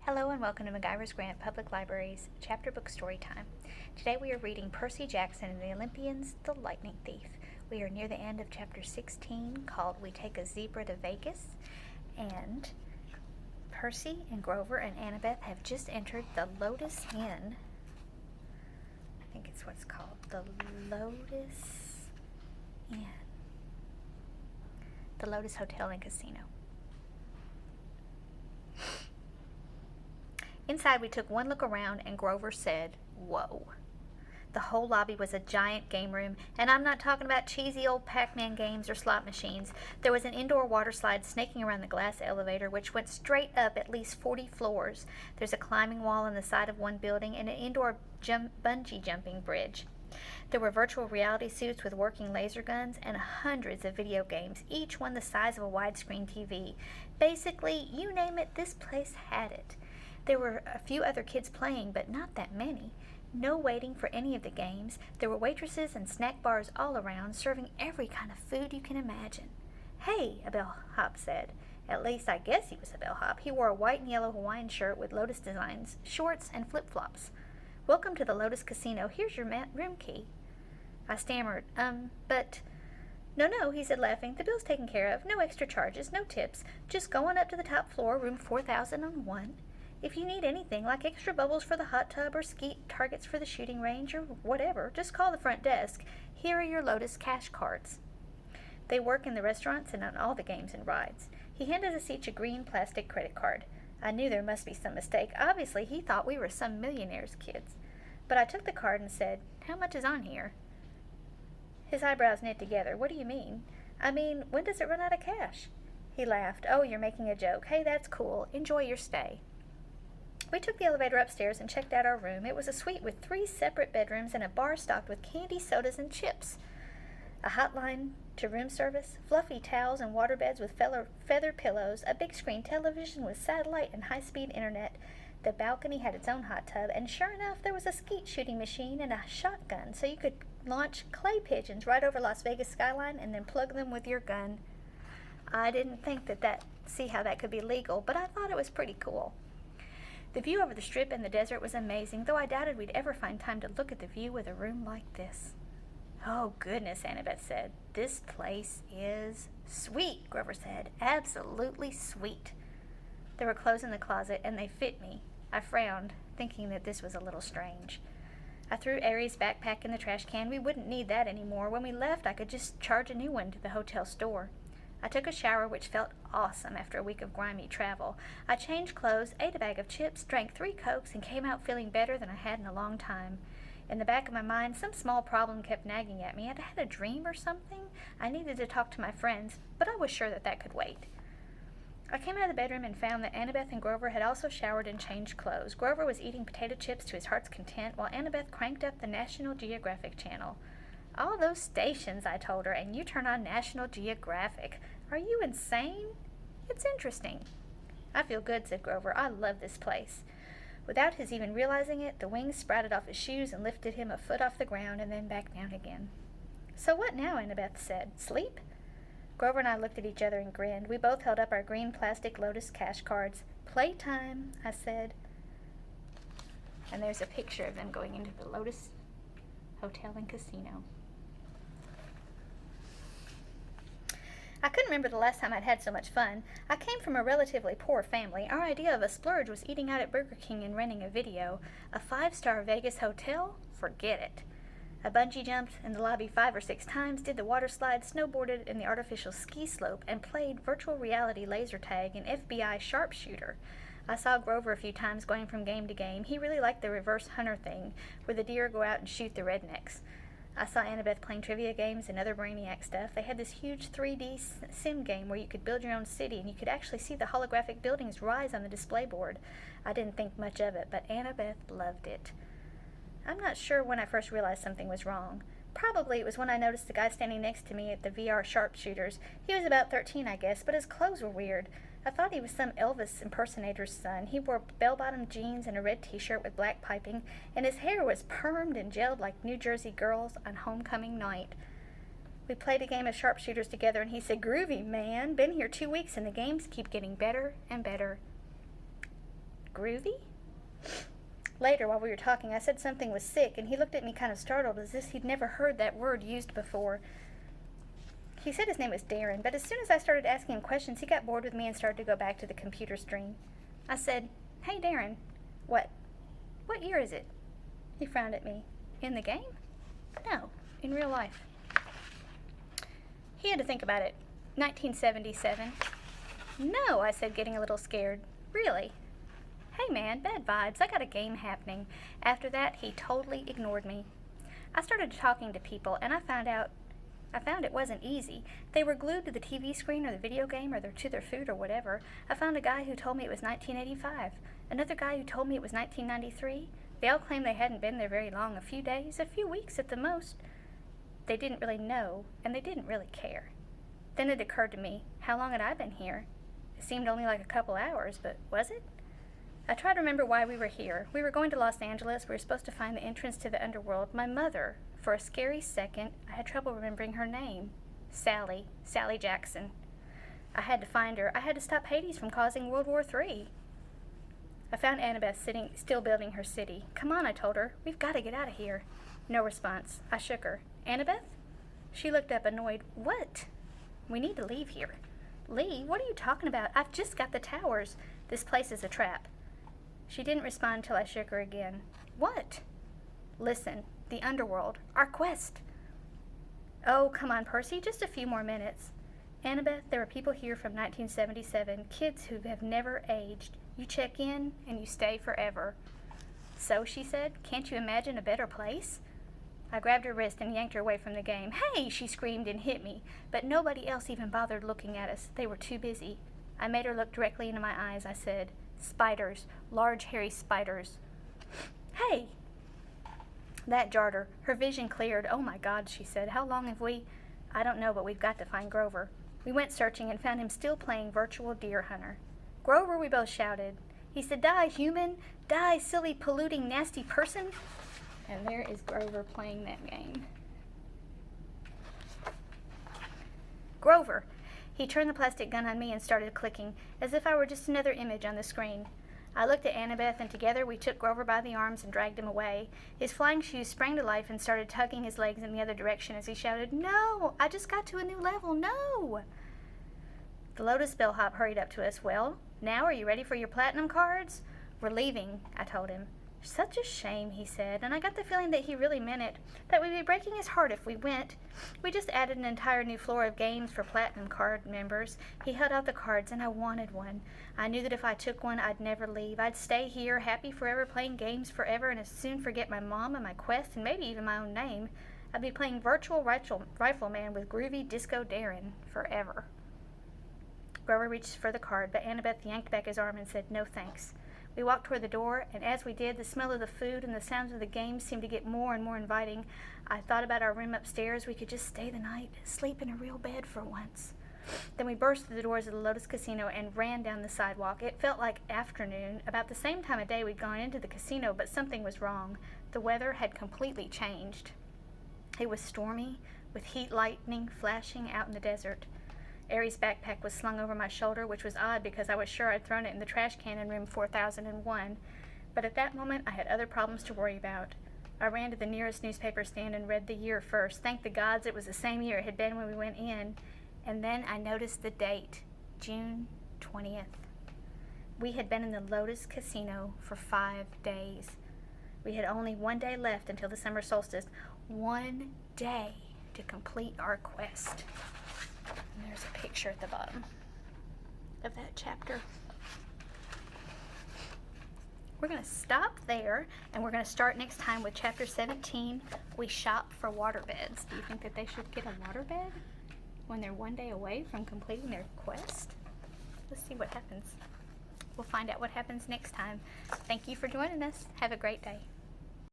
Hello and welcome to McIver's Grant Public Library's Chapter Book Story Time. Today we are reading Percy Jackson and the Olympians, The Lightning Thief. We are near the end of Chapter 16 called We Take a Zebra to Vegas, and Percy and Grover and Annabeth have just entered the Lotus Inn. I think it's what it's called, the Lotus Inn. The Lotus Hotel and Casino. Inside, we took one look around, and Grover said, "Whoa." The whole lobby was a giant game room, and I'm not talking about cheesy old Pac-Man games or slot machines. There was an indoor water slide snaking around the glass elevator, which went straight up at least 40 floors. There's a climbing wall on the side of one building and an indoor bungee jumping bridge. There were virtual reality suits with working laser guns and hundreds of video games, each one the size of a widescreen TV. Basically, you name it, this place had it. There were a few other kids playing, but not that many. No waiting for any of the games. There were waitresses and snack bars all around, serving every kind of food you can imagine. "Hey," a bellhop said. At least I guess he was a bellhop. He wore a white and yellow Hawaiian shirt with lotus designs, shorts, and flip-flops. "Welcome to the Lotus Casino. Here's your room key." I stammered, but... No, he said, laughing. "The bill's taken care of. No extra charges, no tips. Just go on up to the top floor, room 4001. If you need anything, like extra bubbles for the hot tub or skeet targets for the shooting range or whatever, just call the front desk. Here are your Lotus cash cards. They work in the restaurants and on all the games and rides." He handed us each a green plastic credit card. I knew there must be some mistake. Obviously, he thought we were some millionaire's kids. But I took the card and said, "How much is on here?" His eyebrows knit together. "What do you mean?" "I mean, when does it run out of cash?" He laughed. "Oh, you're making a joke. Hey, that's cool. Enjoy your stay." We took the elevator upstairs and checked out our room. It was a suite with 3 separate bedrooms and a bar stocked with candy, sodas, and chips. A hotline to room service, fluffy towels and waterbeds with feather pillows, a big screen television with satellite and high-speed internet. The balcony had its own hot tub, and sure enough, there was a skeet shooting machine and a shotgun, so you could launch clay pigeons right over Las Vegas skyline and then plug them with your gun. I didn't think see how that could be legal, but I thought it was pretty cool. The view over the Strip and the desert was amazing, though I doubted we'd ever find time to look at the view with a room like this. "Oh, goodness," Annabeth said. "This place is sweet," Grover said. "Absolutely sweet." There were clothes in the closet, and they fit me. I frowned, thinking that this was a little strange. I threw Aries' backpack in the trash can. We wouldn't need that anymore. When we left, I could just charge a new one to the hotel store. I took a shower, which felt awesome after a week of grimy travel. I changed clothes, ate a bag of chips, drank 3 Cokes, and came out feeling better than I had in a long time. In the back of my mind, some small problem kept nagging at me. I'd had a dream or something. I needed to talk to my friends, but I was sure that could wait. I came out of the bedroom and found that Annabeth and Grover had also showered and changed clothes. Grover was eating potato chips to his heart's content, while Annabeth cranked up the National Geographic channel. "All those stations," I told her, "and you turn on National Geographic. Are you insane? It's interesting." "I feel good," said Grover. "I love this place." Without his even realizing it, the wings sprouted off his shoes and lifted him a foot off the ground and then back down again. "So what now?" Annabeth said. "Sleep?" Grover and I looked at each other and grinned. We both held up our green plastic Lotus cash cards. "Playtime," I said. And there's a picture of them going into the Lotus Hotel and Casino. I couldn't remember the last time I'd had so much fun. I came from a relatively poor family. Our idea of a splurge was eating out at Burger King and renting a video. A 5-star Vegas hotel? Forget it. I bungee jumped in the lobby 5 or 6 times, did the water slide, snowboarded in the artificial ski slope, and played virtual reality laser tag and FBI sharpshooter. I saw Grover a few times going from game to game. He really liked the reverse hunter thing, where the deer go out and shoot the rednecks. I saw Annabeth playing trivia games and other brainiac stuff. They had this huge 3D sim game where you could build your own city, and you could actually see the holographic buildings rise on the display board. I didn't think much of it, but Annabeth loved it. I'm not sure when I first realized something was wrong. Probably it was when I noticed the guy standing next to me at the VR sharpshooters. He was about 13, I guess, but his clothes were weird. I thought he was some Elvis impersonator's son. He wore bell-bottom jeans and a red t-shirt with black piping, and his hair was permed and gelled like New Jersey girls on homecoming night. We played a game of sharpshooters together, and he said, "Groovy, man. Been here 2 weeks, and the games keep getting better and better." Groovy? Later, while we were talking, I said something was sick, and he looked at me kind of startled, as if he'd never heard that word used before. He said his name was Darren, but as soon as I started asking him questions, he got bored with me and started to go back to the computer screen. I said, "Hey, Darren." "What? What year is it?" He frowned at me. "In the game?" "No, in real life." He had to think about it. 1977. "No," I said, getting a little scared. "Really?" "Hey man, bad vibes, I got a game happening." After that, he totally ignored me. I started talking to people, and I found it wasn't easy. They were glued to the TV screen or the video game or to their food or whatever. I found a guy who told me it was 1985. Another guy who told me it was 1993. They all claimed they hadn't been there very long, a few days, a few weeks at the most. They didn't really know, and they didn't really care. Then it occurred to me, how long had I been here? It seemed only like a couple hours, but was it? I tried to remember why we were here. We were going to Los Angeles. We were supposed to find the entrance to the underworld. My mother, for a scary second, I had trouble remembering her name. Sally Jackson. I had to find her. I had to stop Hades from causing World War III. I found Annabeth still building her city. "Come on," I told her. "We've got to get out of here." No response. I shook her. "Annabeth?" She looked up, annoyed. "What?" "We need to leave here." "Lee, what are you talking about? I've just got the towers. This place is a trap." She didn't respond until I shook her again. "What?" "Listen, the underworld. Our quest." "Oh, come on, Percy, just a few more minutes." "Annabeth, there are people here from 1977, kids who have never aged. You check in, and you stay forever." "So," she said, "can't you imagine a better place?" I grabbed her wrist and yanked her away from the game. "Hey!" she screamed and hit me, but nobody else even bothered looking at us. They were too busy. I made her look directly into my eyes. I said, "Spiders, large hairy spiders." "Hey!" That jarred her. Her vision cleared. "Oh my God," she said. "How long have we—" "I don't know, but we've got to find Grover." We went searching and found him still playing virtual deer hunter. "Grover," we both shouted. He said, "Die, human! Die, silly, polluting, nasty person!" And there is Grover playing that game. "Grover!" He turned the plastic gun on me and started clicking, as if I were just another image on the screen. I looked at Annabeth, and together we took Grover by the arms and dragged him away. His flying shoes sprang to life and started tugging his legs in the other direction as he shouted, "No! I just got to a new level! No!" The Lotus bellhop hurried up to us. "Well, now are you ready for your platinum cards?" "We're leaving," I told him. "Such a shame," he said, and I got the feeling that he really meant it, that we'd be breaking his heart if we went. We just added an entire new floor of games for Platinum card members. He held out the cards, and I wanted one. I knew that if I took one, I'd never leave. I'd stay here, happy forever, playing games forever, and as soon forget my mom and my quest, and maybe even my own name. I'd be playing Virtual Rifleman with Groovy Disco Darren forever. Grover reached for the card, but Annabeth yanked back his arm and said, "No thanks." We walked toward the door, and as we did, the smell of the food and the sounds of the game seemed to get more and more inviting. I thought about our room upstairs. We could just stay the night, sleep in a real bed for once. Then we burst through the doors of the Lotus Casino and ran down the sidewalk. It felt like afternoon, about the same time of day we'd gone into the casino, but something was wrong. The weather had completely changed. It was stormy, with heat lightning flashing out in the desert. Aries' backpack was slung over my shoulder, which was odd because I was sure I'd thrown it in the trash can in room 4001. But at that moment, I had other problems to worry about. I ran to the nearest newspaper stand and read the year first. Thank the gods it was the same year it had been when we went in. And then I noticed the date, June 20th. We had been in the Lotus Casino for 5 days. We had only 1 day left until the summer solstice. 1 day to complete our quest. And there's a picture at the bottom of that chapter. We're going to stop there, and we're going to start next time with chapter 17, We Shop for Waterbeds. Do you think that they should get a waterbed when they're 1 day away from completing their quest? Let's see what happens. We'll find out what happens next time. Thank you for joining us. Have a great day.